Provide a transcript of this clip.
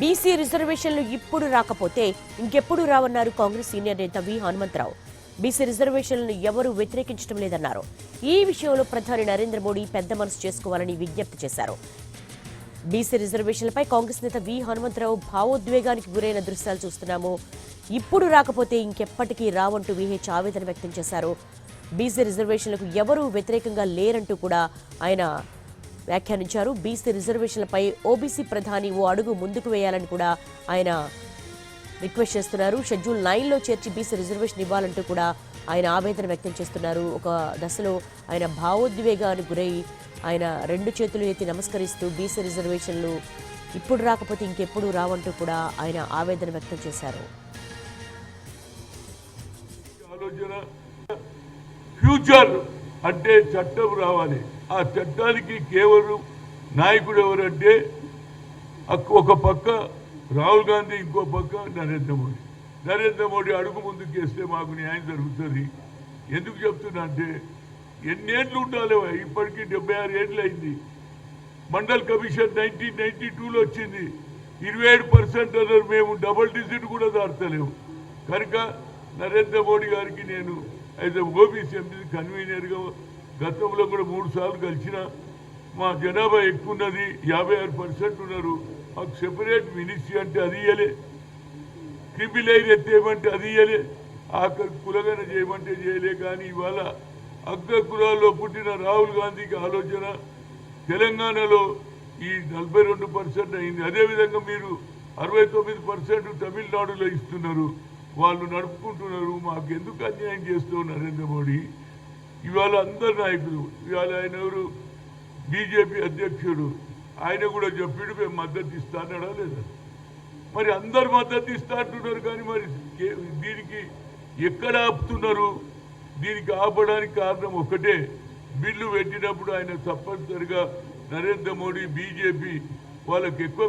BC రిజర్వేషన్లు ఇప్పుడు రాకపోతే ఇంకెప్పుడు రావన్నారు కాంగ్రెస్ సీనియర్ నేత వి హనుమంతరావు. బీసీ రిజర్వేషన్లను ఎవరూ వ్యతిరేకించడం లేదన్నారు. ఈ విషయంలో ప్రధాని నరేంద్ర మోడీ పెద్ద మనసు చేసుకోవాలని విజ్ఞప్తి చేశారు. బీసీ రిజర్వేషన్లపై కాంగ్రెస్ నేత వి హనుమంతరావు భావోద్వేగానికి గురైన దృశ్యాలు చూస్తున్నాము. ఇప్పుడు రాకపోతే ఇంకెప్పటికీ రావంటూ విహెచ్ ఆవేదన వ్యక్తం చేశారు. బీసీ రిజర్వేషన్లకు ఎవరూ వ్యతిరేకంగా లేరంటూ కూడా ఆయన వ్యాఖ్యానించారు. బీసీ రిజర్వేషన్లపై ఓబీసీ ప్రధాని ఓ అడుగు ముందుకు వేయాలని కూడా ఆయన రిక్వెస్ట్ చేస్తున్నారు. షెడ్యూల్ 9లో చేర్చి బీసీ రిజర్వేషన్ ఇవ్వాలంటూ కూడా ఆయన ఆవేదన వ్యక్తం చేస్తున్నారు. ఒక దశలో ఆయన భావోద్వేగానికి గురై ఆయన రెండు చేతులు ఎత్తి నమస్కరిస్తూ బీసీ రిజర్వేషన్లు ఇప్పుడు రాకపోతే ఇంకెప్పుడు రావంటూ కూడా ఆయన ఆవేదన వ్యక్తం చేశారు. ఫ్యూచర్ అంటే చట్టం రావాలి. ఆ చట్టానికి కేవలం నాయకుడు ఎవరంటే ఒక పక్క రాహుల్ గాంధీ, ఇంకో పక్క నరేంద్ర మోడీ అడుగు ముందుకు వేస్తే మాకు న్యాయం జరుగుతుంది. ఎందుకు చెప్తున్నా అంటే ఎన్నేళ్ళు ఉండాలి, ఇప్పటికీ 76 ఏళ్ళు అయింది. మండల్ కమిషన్ 1992లో వచ్చింది. 27% అన్నారు. మేము డబుల్ డిజిట్ కూడా దాటలేము. కనుక నరేంద్ర మోడీ గారికి నేను అయితే ఓబీసీ ఎంపీ కన్వీనర్గా గతంలో కూడా 3 సార్లు కలిసిన. మా జనాభా ఎక్కువ ఉన్నది, 56% ఉన్నారు. మాకు సెపరేట్ మినిస్ట్రీ అంటే అది ఇయ్యలే, క్రిమిలైన్ ఎత్తేయమంటే అది ఇయ్యలే, ఆఖరి కులగన చేయమంటే చేయలే. కానీ ఇవాళ అగ్ర కులాల్లో పుట్టిన రాహుల్ గాంధీకి ఆలోచన తెలంగాణలో ఈ 42% అయింది. అదేవిధంగా మీరు 69% తమిళనాడులో ఇస్తున్నారు, వాళ్ళు నడుపుకుంటున్నారు. మాకు ఎందుకు అన్యాయం చేస్తూ నరేంద్ర మోడీ? ఇవాళ అందరు నాయకులు, ఇవాళ ఆయన ఎవరు బీజేపీ అధ్యక్షుడు, ఆయన కూడా చెప్పాడు మేము మద్దతు ఇస్తా అన్నాడా లేదా? మరి అందరు మద్దతు ఇస్తా అంటున్నారు, కానీ మరి దీనికి ఎక్కడ ఆపుతున్నారు? దీనికి ఆపడానికి కారణం ఒకటే, బిల్లు పెట్టినప్పుడు ఆయన తప్పనిసరిగా నరేంద్ర మోడీ బీజేపీ వాళ్ళకి ఎక్కువ